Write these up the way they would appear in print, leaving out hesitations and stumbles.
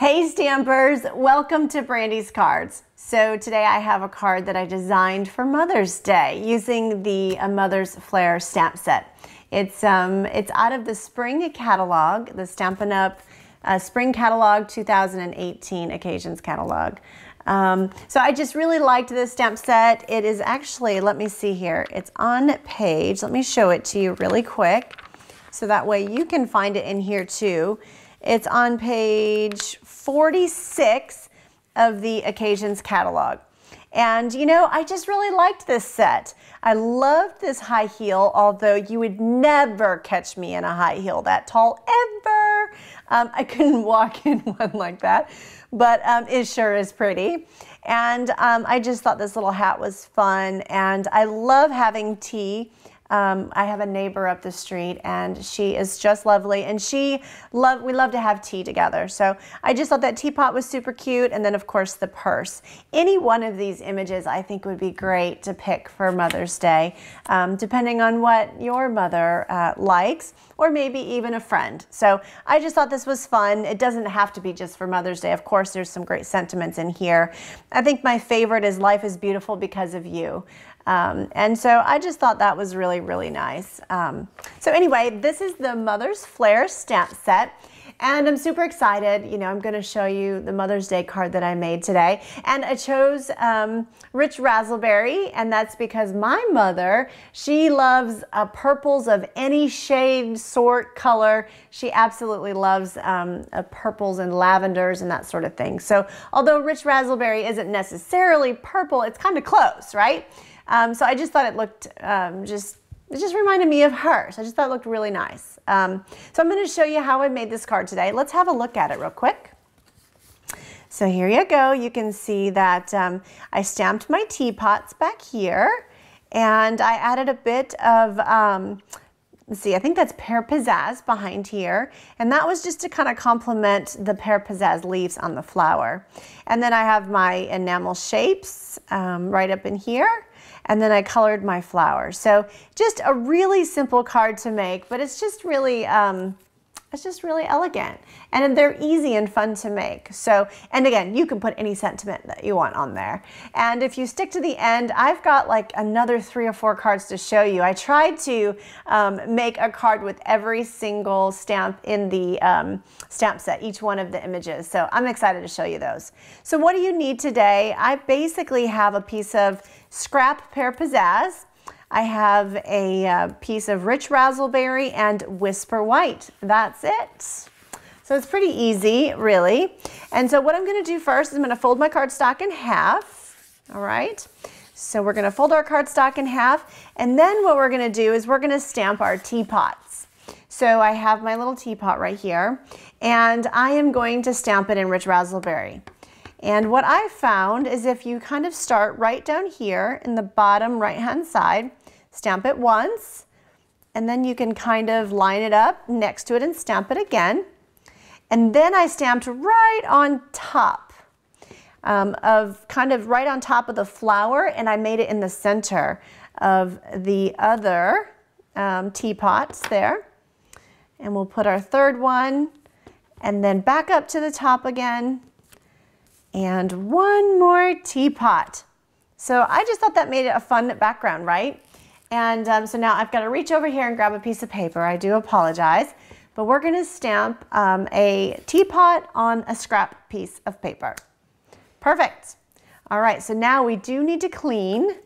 Hey Stampers, welcome to Brandy's Cards. So today I have a card that I designed for Mother's Day using the Mother's Flair stamp set. It's out of the spring catalog, the Stampin' Up! Spring Catalog 2018 Occasions Catalog. So I just really liked this stamp set. It is actually, let me see here, it's on page, let me show it to you really quick so that way you can find it in here too. It's on page 46 of the Occasions Catalog. And you know, I just really liked this set. I loved this high heel, although you would never catch me in a high heel that tall ever. I couldn't walk in one like that, but it sure is pretty. And I just thought this little hat was fun, and I love having tea. I have a neighbor up the street and she is just lovely, and we love to have tea together. So I just thought that teapot was super cute, and then of course the purse. Any one of these images I think would be great to pick for Mother's Day, depending on what your mother likes, or maybe even a friend. So I just thought this was fun. It doesn't have to be just for Mother's Day. Of course, there's some great sentiments in here. I think my favorite is "Life is beautiful because of you." And so I just thought that was really, really nice. So anyway, this is the Mother's Flair stamp set, and I'm super excited. You know, I'm going to show you the Mother's Day card that I made today, and I chose Rich Razzleberry, and that's because my mother, she loves purples of any shade, sort, color. She absolutely loves purples and lavenders and that sort of thing. So although Rich Razzleberry isn't necessarily purple, it's kind of close, right? So I just thought it looked, it just reminded me of her. So I just thought it looked really nice. So I'm going to show you how I made this card today. Let's have a look at it real quick. So here you go. You can see that I stamped my teapots back here, and I added a bit of, let's see, I think that's Pear Pizzazz behind here. And that was just to kind of complement the Pear Pizzazz leaves on the flower. And then I have my enamel shapes right up in here. And then I colored my flowers. So just a really simple card to make, but it's just really elegant, and they're easy and fun to make. So, and again, you can put any sentiment that you want on there. And if you stick to the end, I've got like another 3 or 4 cards to show you. I tried to make a card with every single stamp in the stamp set, each one of the images. So I'm excited to show you those. So what do you need today? I basically have a piece of scrap Pear Pizzazz. I have a piece of Rich Razzleberry and Whisper White. That's it. So it's pretty easy, really. And so what I'm going to do first is I'm going to fold my cardstock in half. All right. So we're going to fold our cardstock in half, and then what we're going to do is we're going to stamp our teapots. So I have my little teapot right here, and I am going to stamp it in Rich Razzleberry. And what I found is if you kind of start right down here in the bottom right-hand side, stamp it once, and then you can kind of line it up next to it and stamp it again. And then I stamped right on top right on top of the flower, and I made it in the center of the other teapots there. And we'll put our third one, and then back up to the top again. And one more teapot. So I just thought that made it a fun background, right? And so now I've got to reach over here and grab a piece of paper. I do apologize, but we're going to stamp a teapot on a scrap piece of paper. Perfect. All right, so now we do need to clean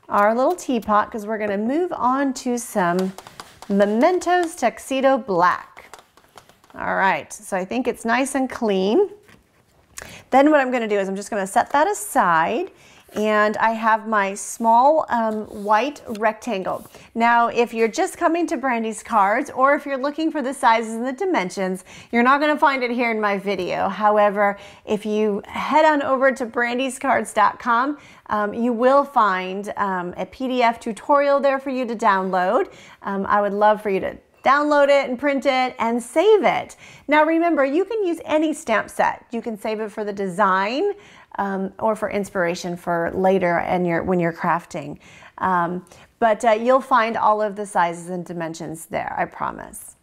our little teapot because we're going to move on to some Mementos Tuxedo Black. All right, so I think it's nice and clean. Then what I'm going to do is I'm just going to set that aside, and I have my small white rectangle. Now, if you're just coming to Brandy's Cards, or if you're looking for the sizes and the dimensions, you're not going to find it here in my video. However, if you head on over to brandyscards.com, you will find a PDF tutorial there for you to download. I would love for you to download it and print it and save it. Now remember, you can use any stamp set. You can save it for the design or for inspiration for later and when you're crafting. But you'll find all of the sizes and dimensions there, I promise.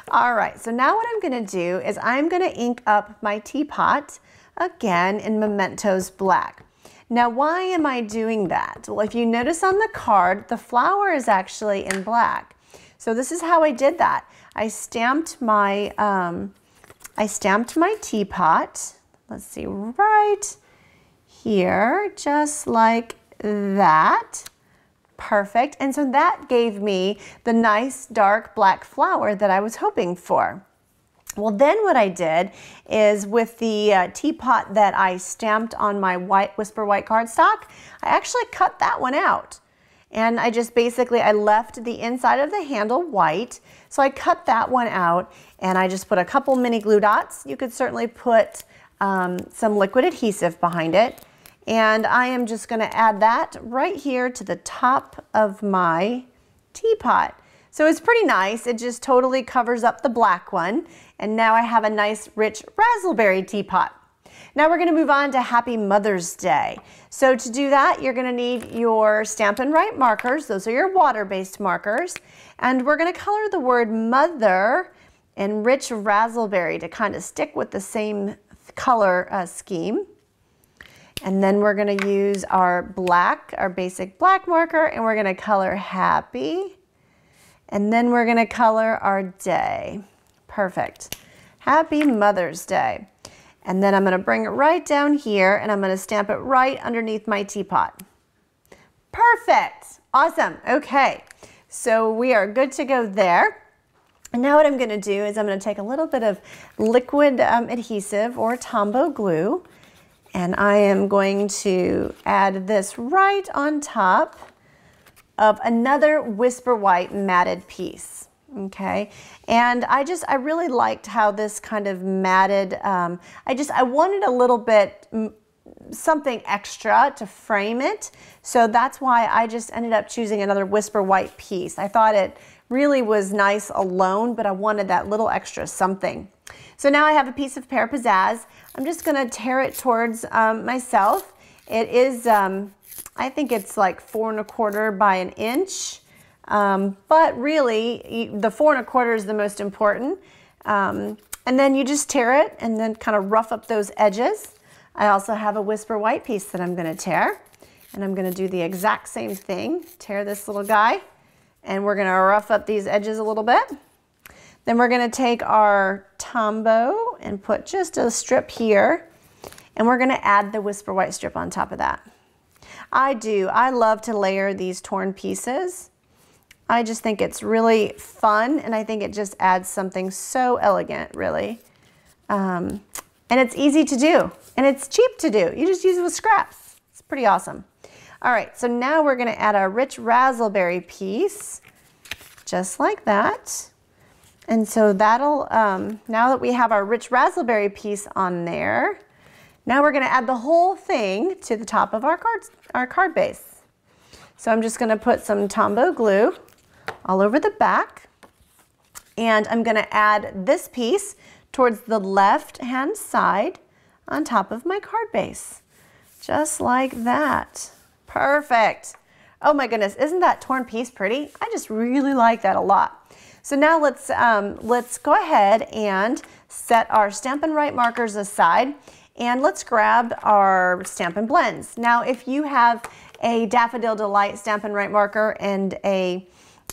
All right, so now what I'm gonna do is I'm gonna ink up my teapot again in Mementos Black. Now, why am I doing that? Well, if you notice on the card, the flower is actually in black. So this is how I did that. I stamped my teapot, let's see, right here, just like that. Perfect. And so that gave me the nice dark black flower that I was hoping for. Well, then what I did is with the teapot that I stamped on my white Whisper White cardstock, I actually cut that one out. And I just basically, I left the inside of the handle white. So I cut that one out and I just put a couple mini glue dots. You could certainly put some liquid adhesive behind it. And I am just gonna add that right here to the top of my teapot. So it's pretty nice. It just totally covers up the black one. And now I have a nice rich raspberry teapot. Now we're gonna move on to Happy Mother's Day. So to do that, you're gonna need your Stampin' Right markers. Those are your water-based markers. And we're gonna color the word mother in rich raspberry to kind of stick with the same color scheme. And then we're gonna use our black, our basic black marker, and we're gonna color happy. And then we're gonna color our day. Perfect. Happy Mother's Day. And then I'm gonna bring it right down here and I'm gonna stamp it right underneath my teapot. Perfect. Awesome. Okay. So we are good to go there. And now what I'm gonna do is I'm gonna take a little bit of liquid adhesive or Tombow glue, and I am going to add this right on top of another Whisper White matted piece. Okay, and I really liked how this kind of matted, I wanted a little bit something extra to frame it. So that's why I just ended up choosing another Whisper White piece. I thought it really was nice alone, but I wanted that little extra something. So now I have a piece of Pear Pizzazz. I'm just gonna tear it towards myself. It is, I think it's like 4 1/4 by an inch. But really, the 4 1/4 is the most important. And then you just tear it and then kind of rough up those edges. I also have a Whisper White piece that I'm gonna tear. And I'm gonna do the exact same thing. Tear this little guy. And we're gonna rough up these edges a little bit. Then we're gonna take our Tombow and put just a strip here. And we're gonna add the Whisper White strip on top of that. I love to layer these torn pieces. I just think it's really fun, and I think it just adds something so elegant, really. And it's easy to do, and it's cheap to do. You just use it with scraps. It's pretty awesome. All right, so now we're gonna add our rich raspberry piece, just like that. And so that'll, now that we have our rich raspberry piece on there, now we're gonna add the whole thing to the top of our card base. So I'm just gonna put some Tombow glue all over the back, and I'm gonna add this piece towards the left-hand side on top of my card base, just like that. Perfect. Oh my goodness, isn't that torn piece pretty? I just really like that a lot. So now let's go ahead and set our Stampin' Right markers aside, and let's grab our Stampin' Blends. Now, if you have a Daffodil Delight Stampin' Right marker and a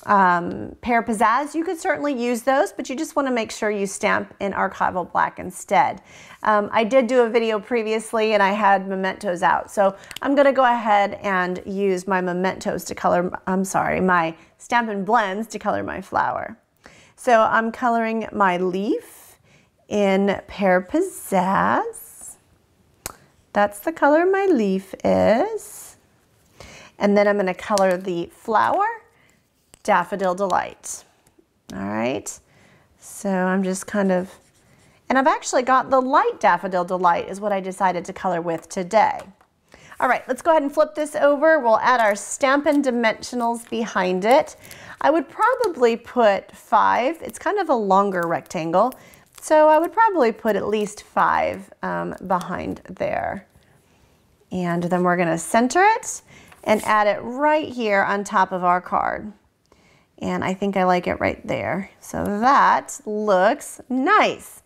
Pear Pizzazz, you could certainly use those, but you just want to make sure you stamp in Archival Black instead. I did do a video previously and I had mementos out, so I'm going to go ahead and use my mementos to color, my Stampin' Blends to color my flower. So I'm coloring my leaf in Pear Pizzazz. That's the color my leaf is. And then I'm going to color the flower Daffodil Delight. All right, so I'm just kind of, and I've actually got the light Daffodil Delight is what I decided to color with today. All right, let's go ahead and flip this over. We'll add our Stampin' Dimensionals behind it. I would probably put 5. It's kind of a longer rectangle, so I would probably put at least 5 behind there. And then we're gonna center it and add it right here on top of our card. And I think I like it right there. So that looks nice.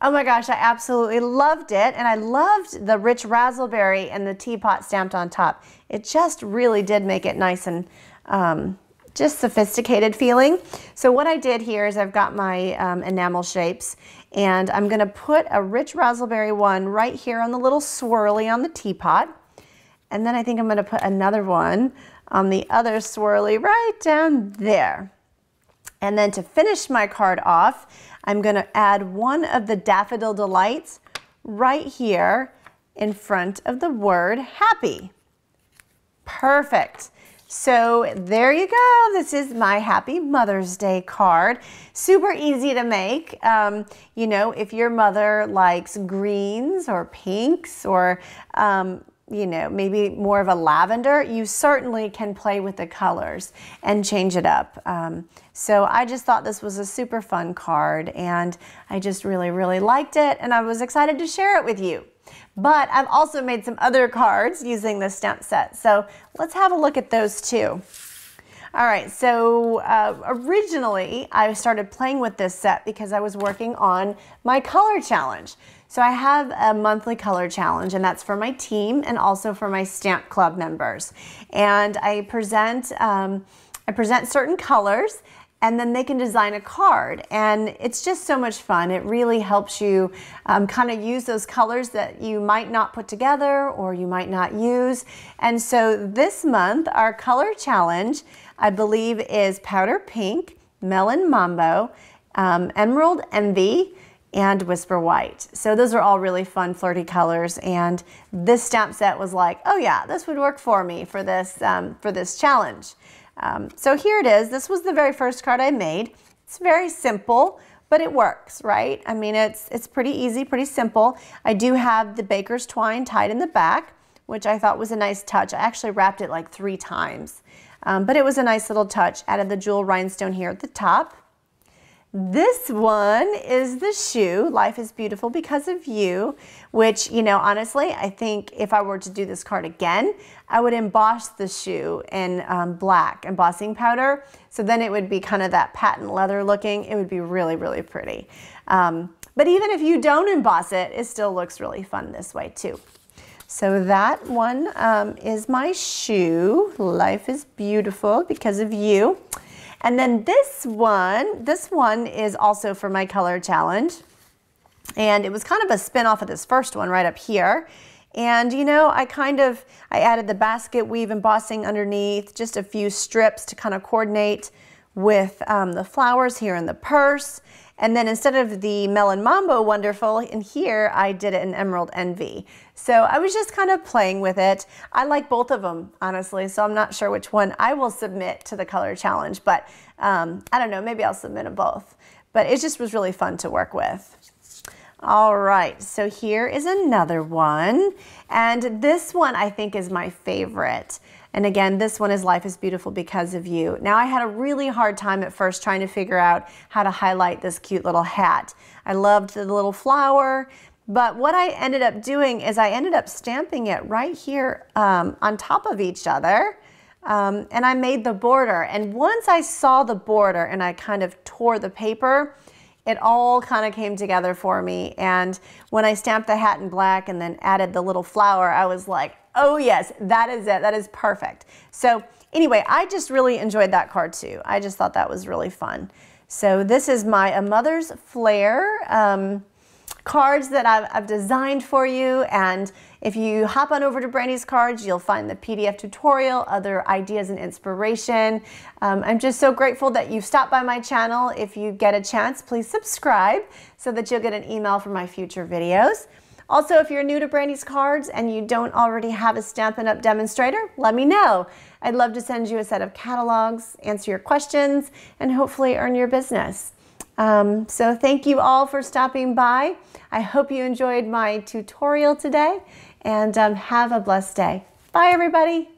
Oh my gosh, I absolutely loved it. And I loved the rich raspberry and the teapot stamped on top. It just really did make it nice and just sophisticated feeling. So what I did here is I've got my enamel shapes, and I'm gonna put a rich raspberry one right here on the little swirly on the teapot. And then I think I'm gonna put another one on the other swirly right down there. And then to finish my card off, I'm gonna add one of the Daffodil Delights right here in front of the word happy. Perfect. So there you go. This is my Happy Mother's Day card. Super easy to make. You know, if your mother likes greens or pinks or you know, maybe more of a lavender, you certainly can play with the colors and change it up. So I just thought this was a super fun card, and I just really, really liked it, and I was excited to share it with you. But I've also made some other cards using this stamp set, so let's have a look at those too. All right, so originally I started playing with this set because I was working on my color challenge. So I have a monthly color challenge, and that's for my team and also for my Stamp Club members. And I present certain colors, and then they can design a card. And it's just so much fun. It really helps you kind of use those colors that you might not put together or you might not use. And so this month, our color challenge, I believe, is Powder Pink, Melon Mambo, Emerald Envy, and Whisper White. So those are all really fun, flirty colors, and this stamp set was like, oh yeah, this would work for me for this challenge. So here it is. This was the very first card I made. It's very simple, but it works, right? I mean, it's pretty easy, pretty simple. I do have the baker's twine tied in the back, which I thought was a nice touch. I actually wrapped it like 3 times, but it was a nice little touch. Added the jewel rhinestone here at the top. This one is the shoe, Life is Beautiful Because of You, which, you know, honestly, I think if I were to do this card again, I would emboss the shoe in black embossing powder. So then it would be kind of that patent leather looking. It would be really, really pretty. But even if you don't emboss it, it still looks really fun this way too. So that one is my shoe, Life is Beautiful Because of You. And then this one is also for my color challenge. And it was kind of a spin-off of this first one right up here. And you know, I added the basket weave embossing underneath, just a few strips to kind of coordinate with the flowers here in the purse. And then instead of the Melon Mambo Wonderful in here, I did it in Emerald Envy. So I was just kind of playing with it. I like both of them, honestly, so I'm not sure which one I will submit to the color challenge, but I don't know, maybe I'll submit them both. But it just was really fun to work with. All right, so here is another one. And this one I think is my favorite. And again, this one is Life is Beautiful Because of You. Now, I had a really hard time at first trying to figure out how to highlight this cute little hat. I loved the little flower, but what I ended up doing is I ended up stamping it right here on top of each other. And I made the border. And once I saw the border and I kind of tore the paper, it all kind of came together for me. And when I stamped the hat in black and then added the little flower, I was like, oh yes, that is it. That is perfect. So anyway, I just really enjoyed that card too. I just thought that was really fun. So this is my A Mother's Flair cards that I've designed for you. And if you hop on over to Brandy's Cards, you'll find the PDF tutorial, other ideas and inspiration. I'm just so grateful that you've stopped by my channel. If you get a chance, please subscribe so that you'll get an email for my future videos. Also, if you're new to Brandy's Cards and you don't already have a Stampin' Up! Demonstrator, let me know. I'd love to send you a set of catalogs, answer your questions, and hopefully earn your business. So thank you all for stopping by. I hope you enjoyed my tutorial today, and have a blessed day. Bye, everybody.